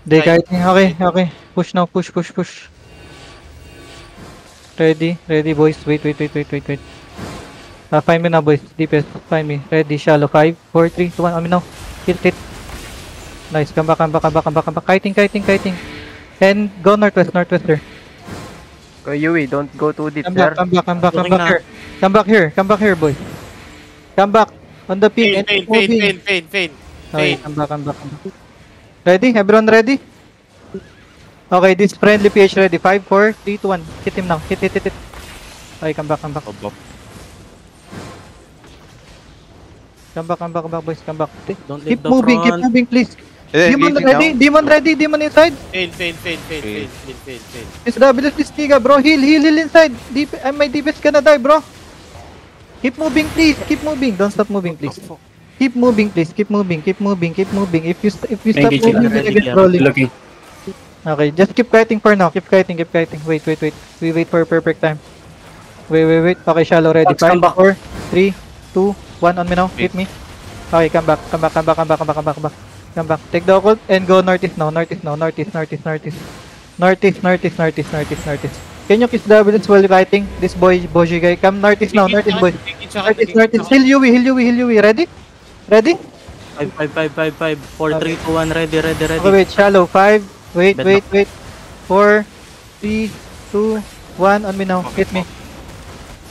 They kiting. Okay. Push now. Push. Ready, boys. Wait. Find me now, boys. DPS, find me. Ready, shallow. 5, 4, 3, 2, 1. On me now. Hit. Nice. Come back. Kiting. And go northwest, sir. Go Yui, don't go too deep, Come sir. back. Come back here, boys. Come back. On the pin. Fein. Okay, come back. Ready? Everyone ready? Okay, this friendly PH ready. 5, 4, 3, 2, 1. Hit him now. Hit. Okay, come back. Come back, boys. Come back. Keep moving, please. Demon ready. Demon inside. Fein. SW, please, Tiga, bro. Heal inside. My DPS gonna die, bro. Keep moving, please. Keep moving. Don't stop moving, please. Keep moving, please. Keep moving. If you stop moving, you're gonna get rolling. Okay, just keep kiting for now. Keep kiting. Wait. We wait for perfect time. Wait. Okay, shallow ready. 5, 4, 3, 2, 1. On me now. Hit me. Okay, come back. Take the occult and go northeast now. Northeast. Can you kiss Davids while kiting? This Boji guy. Come northeast now. Northeast, boy. Northeast. Heal Yui. Ready? 5, 4, 3, 2, 1, ready. Okay, wait, shallow. 5. Wait. 4, 3, 2, 1. On me now. Hit me.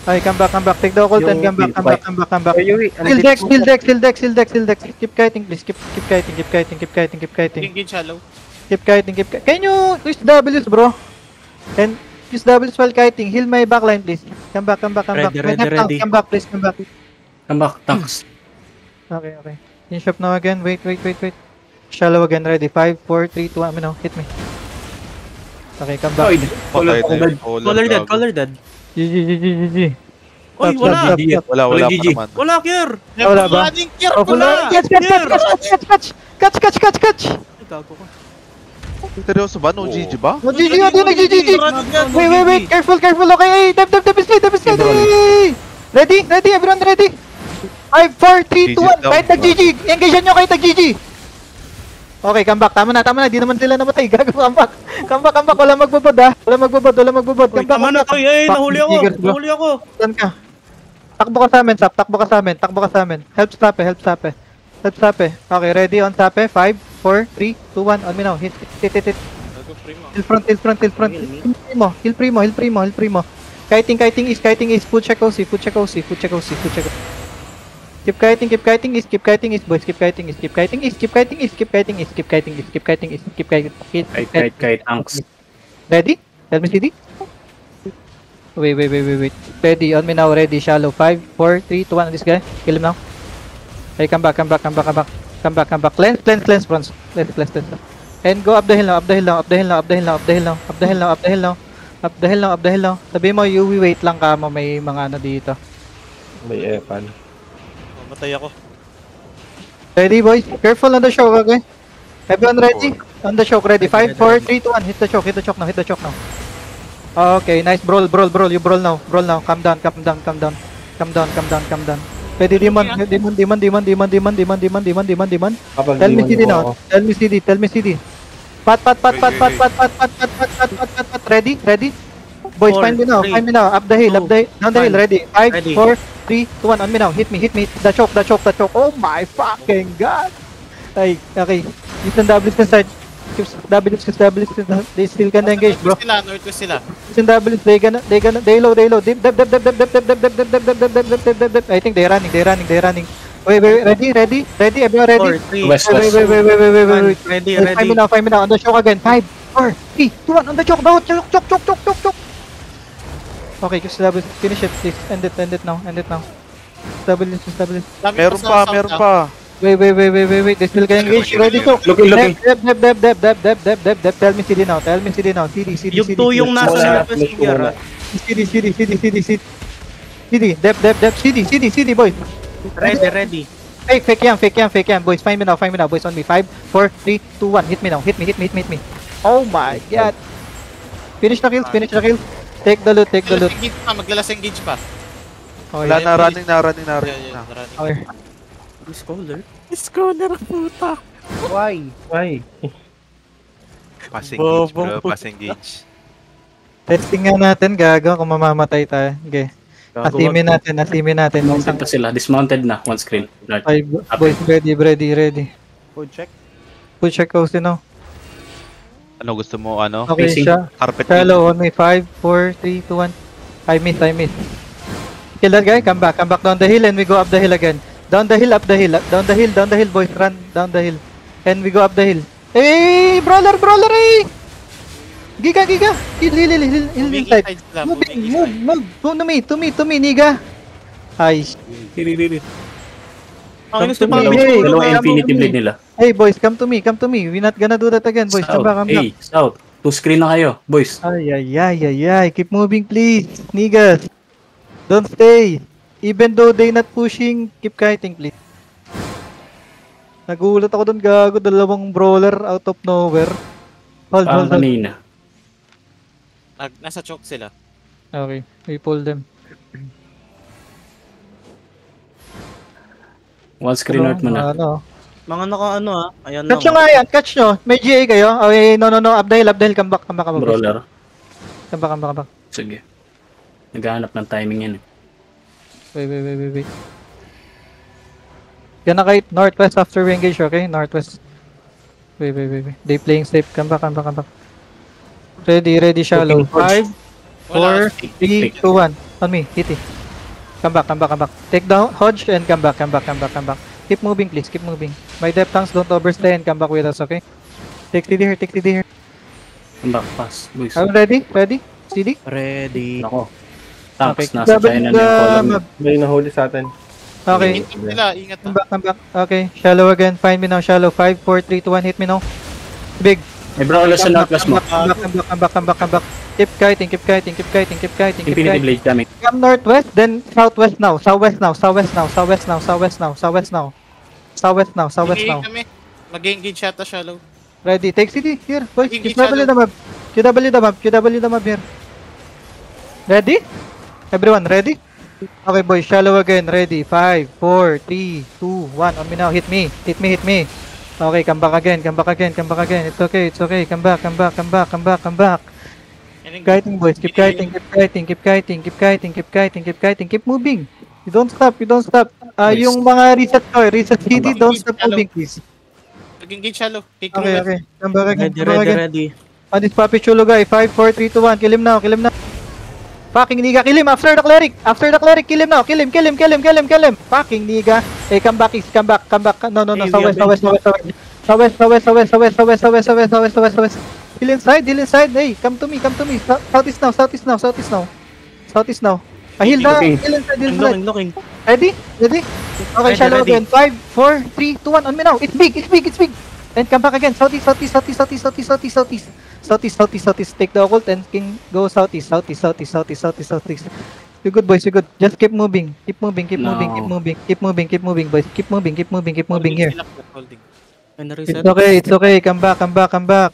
Okay, come back. Take the occult and come back. Still dex. Keep kiting, please. Keep kiting. Engage shallow. Keep kiting. Can you use W's, bro? And use W's while kiting. Heal my backline, please. Come back. Ready. Come back, please. Come back. Tanks. Okay. In shop now again. Wait. Shallow again. Ready. 5, 4, 3, 2, 1. Now, hit me. Okay, come back. Color dead. GG. Oy, wala. Wala pa naman. Wala, Kier. Wala ba? Kier pala. Catch! Ay, gago ka. Seryoso ba? No GG ba? No, GG. Wait. Careful. Okay, dab slide. Ready? Everyone ready? 5, 4, 3, 2, 1. Kahit nag-GG. Engage nyo kahit nag-GG. Okay, come back. Tama na. Di naman sila namatay. Gago, come back. Wala magbubod, ha. Wala magbubod. Uy, tama na to. Nahuli ako. Saan ka? Takbo ka sa amin. Help stop eh. Okay, ready on stop eh. 5, 4, 3, 2, 1. On me now. Hit. Hill front. Hill primo. Kiting is. Food check OC. Keep kiting is, boys. Keep kiting is. Tanks. Ready? Tell me CD. Wait. Ready. On me now. Ready. Shallow. 5, 4, 3, 2, 1. This guy. Kill him now. Okay, come back. Cleanse bronze. Let's. And go up the hill now. Sabi mo, Yui, wait lang ka mo. May mga ano dito. May epan. Matay ako. Ready, boys? Careful on the choke, okay? Everyone ready? On the choke, ready? 5, 4, 3, 2, 1. Hit the choke now. Okay, nice. Brawl. You brawl now. Calm down. Ready, demon. Tell me CD now. Tell me CD. Pat. Ready? Boys, find me now. Up the hill. Down the hill. Ready? 5, 4, 3, 2, 1. On me now. Hit me. The choke. Oh my fucking god. Okay. Use the W's inside. W's. They still can engage, bro. Northwest sila. Use the W's. They low. Dip. I think they're running. Wait. Ready? Everyone ready? West. Wait. Ready. Find me now. On the choke again. 5, 4, 3, 2, 1. On the choke. No, choke. Okay, just double. Finish it, please. End it now. Double. Meron pa. Wait. They still can engage. Ready to. Looking. Dep. Tell me CD now. CD. Yung 2 yung nasa northwest ng Kier. CD. Dep. CD, boys. Ready. Hey, fake yam, boys. Find me now, boys. On me. 5, 4, 3, 2, 1. Hit me now. Hit me. Oh my god. Finish the kill. Take the loot. Maglalas engage pa. Okay. Wala na, running na. Okay. Scholar. Scholar, puta. Why? Pass engage, bro. Bobo. Pass engage. Testing nga natin, gago, kung mamamatay tayo. Okay. Asimin natin. Dismounted pa sila. Dismounted na. One screen. Right. Five, boys, ready. Food check. Push check ko sino. Ano gusto mo, ano? Okay, Facing. siya. Carpet Shallow on me. 5, 4, 3, 2, 1. I miss. Kill that guy. Come back down the hill and we go up the hill again. Down the hill, up the hill. Down the hill, boys. Run down the hill. And we go up the hill. Hey, brawler, eh! Giga. Heal Moving inside. inside sila, Move, moving inside. move. To me, niga. Ay, Dili. Ang ino Dalawang infinity blade nila. hey boys, come to me. We're not gonna do that again, boys. Come back. Hey, south. 2 screen na kayo, boys. Ay. Keep moving, please. Niggas. Don't stay. Even though they not pushing, keep kiting, please. Nagulat ako doon, gago. Dalawang brawler out of nowhere. Hold. Kanina. Nasa choke sila. Okay, we pull them. One screen north mo na. Mga ayan Catch nyo nga yan, catch nyo. May GA kayo? Okay, no. Up the hill. Come back. Brawler. Come back. Sige. Naghahanap ng timing yan. Wait. Gonna kite northwest after we engage, okay? Northwest. Wait. They playing safe. Come back. Ready, shallow. 5, 4, 3, 2, 1. On me, hit it. Come back. Take down Hodge and come back. Keep moving, please. Keep moving. My depth tanks don't overstay and come back with us, okay? Take CD here. Come back, pass. Boys. Are you ready? CD? Ready. Ako. Tanks, Okay. nasa China na yung column. May nahuli sa atin. Okay. Ingat sila, ingat Come na. back. Okay. Shallow again. Find me now. Shallow. 5, 4, 3, 2, 1. Hit me now. Big. May brawler sa northwest mo. Come back. Keep kiting. Infinity blade kami. Come northwest, then southwest now. Southwest now. Hingin kami. Mag-engage yata shallow. Ready. Take CD. Here, boys. Engage QW the map. QW the map here. Ready? Everyone, ready? Okay, boys. Shallow again. Ready. 5, 4, 3, 2, 1. On me now. Hit me. Okay, come back again. It's okay. Come back. Kiting, boys. Keep kiting. Keep moving. You don't stop. Yung mga reset CD, don't stop moving, please. Mag-engage shallow. Take Okay. Come back again. Ready. On this Papi Chulo guy. 5, 4, 3, 2, 1. Kill him now. Fucking nigga, kill him after the cleric, kill him now, kill him. Fucking nigga. Hey, come back. No, southwest. Heal inside. Hey, come to me. Southeast now. Heal now. Heal inside. Looking. Ready? Okay, Ready, shallow ready. again. 5, 4, 3, 2, 1. On me now. It's big. And come back again. Southeast. Take the occult and king go southeast. You good, boys. Just keep moving, boys. Keep moving here. And reset. It's okay. Come back.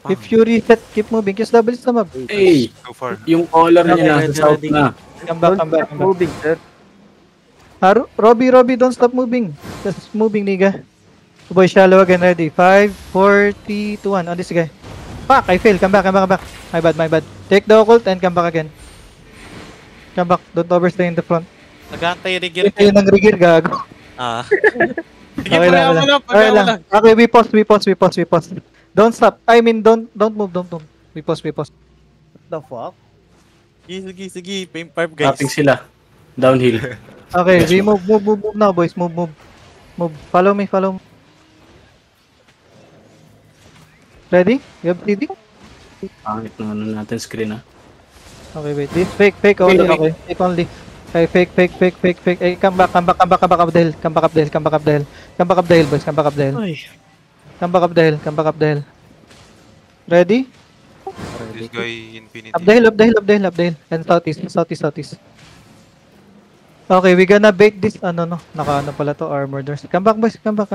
If you reset, keep moving. Just double sa map. Hey, Go far. yung collar niya Ready, nasa south ready. na. Come back. Moving, sir. Robbie, don't stop moving. Just moving, nigga. Boy, shallow again, ready. 5, 4, 3, 2, 1. On this guy. Fuck, I fail. Come back. My bad. Take the occult and come back again. Come back. Don't overstay in the front. Nag-antay-rigger Ito yun ang rigir, gago. Sige, pareha mo lang. Okay, we pause. Don't stop. I mean, don't move. We pause. The fuck? Sige. Paying 5 guys. Tapping sila. Downhill. Okay, we move now, boys. Move. Follow me. Ready? You have CD? Pangit na ano natin screen ha. Okay, wait. This fake only. Okay, fake only. Okay, fake. Hey, come back up the hill. Come back up the hill, boys. Come back up the hill. Ready? This guy infinity. Up the hill. And southeast. Okay, we gonna bait this. Naka pala to, armor doors. Come back, boys. Come back.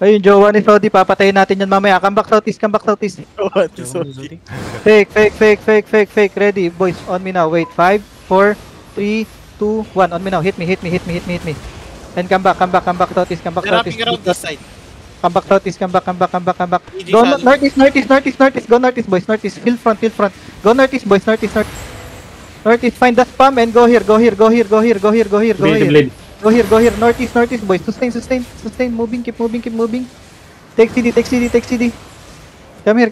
Ayun, jowa ni Saudi, papatayin natin yan mamaya. Come back southeast. Fake. Ready, boys. On me now. Wait. 5, 4, 3, 2, 1. On me now. Hit me. And come back southeast, come back They're southeast. wrapping around this side. Come back southeast, come back. EG Go shallow. northeast, go northeast, boys, northeast. Hill front. Go northeast, boys, northeast. Northeast, find the spam and go here. Infinity blade. Go here. Northeast, boys. Sustain. Moving, keep moving. Take CD. Come here.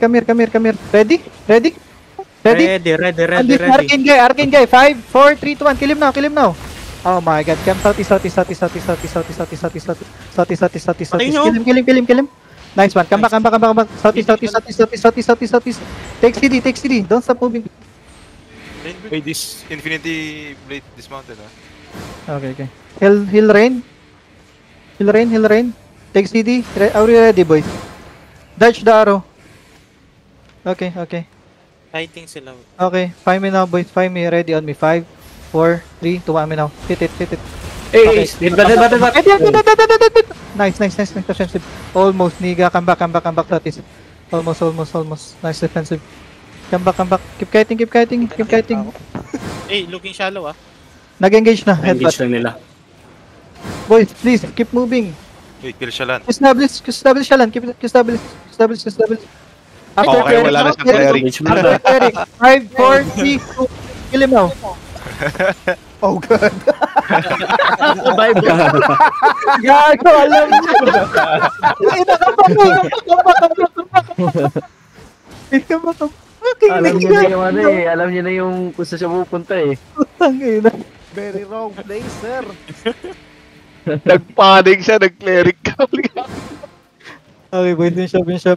Ready? And this Ready. Arcane guy. 5, 4, 3, 2, 1. Kill him now. Oh my god. Come southeast. Patay nyo. Kill him. Nice one. Come back. Southeast. Take CD. Don't stop moving. Wait, this Infinity Blade dismounted Okay. Heal rain. Take CD. Are you ready, boys? Dodge the arrow. Okay. Fighting sila. Okay. Find me now, boys. Find me. Ready on me. 5, 4, 3, 2, 1 me now. Hit it. Hey, headbutt. Nice defensive. Almost, Niga. Come back, Tatis. Almost. Nice defensive. Come back. Keep kiting. Hey, looking shallow ah. Nag-engage na. Engage Headbutt. lang nila. Boys, please, keep moving. Wait, kill siya lang. Establish siya lang. Keep establish. After Okay, wala na siyang cleric. Engage muna. After cleric. 5, 4, 3, 2. Kill him now. Oh god. Gago, alam niya. Alam niya na yung ano eh. Alam niya na yung kung saan siya pupunta eh. Very wrong place, sir. Nagpanig siya, nag-cleric ka. Okay, boys, yung shop.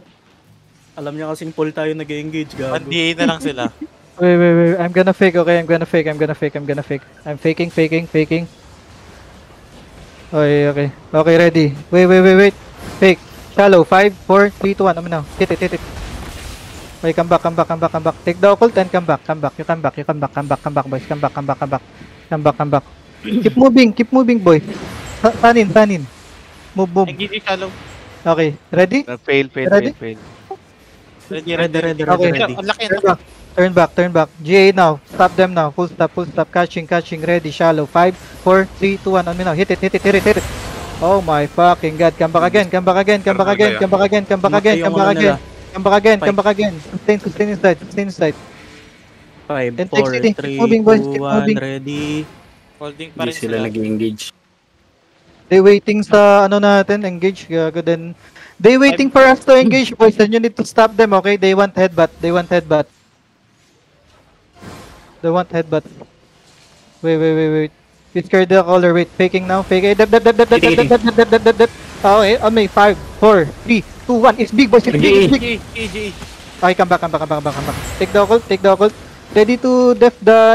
Alam niya kasing full tayo nag-engage, gago. 1DA na lang sila. Wait. I'm gonna fake, okay? I'm gonna fake. I'm faking. Okay. Okay, ready. Wait. Fake. Shallow. 5, 4, 3, 2, 1. Now. Hit it. Okay, come back. Take the occult and come back. You come back, boys. Come back. Keep moving, boys. Fan in. Move. Engage shallow. Okay, ready? Fail. Ready. Okay. Ang laki. Turn back. GA now. Stop them now. Full stop. Catching. Ready. Shallow. 5, 4, 3, 2, 1. On me now. Hit it. Oh my fucking god. Come back again. Come back again. Sustain inside. 5, And take 4, city. 3, Moving, boys. 2, Keep 1, moving. ready. Holding pa Hindi rin sila sila. nag-engage. They waiting sa ano natin. Engage. Gago then. They waiting for us to engage, boys. And you need to stop them, okay? They want headbutt. Wait. Discard the color. Wait. Faking now. Fake. Dep. Okay. On me. 5, 4, 3, 2, 1. It's big, boys. It's big. Okay, come back. Take the occult. Ready to def the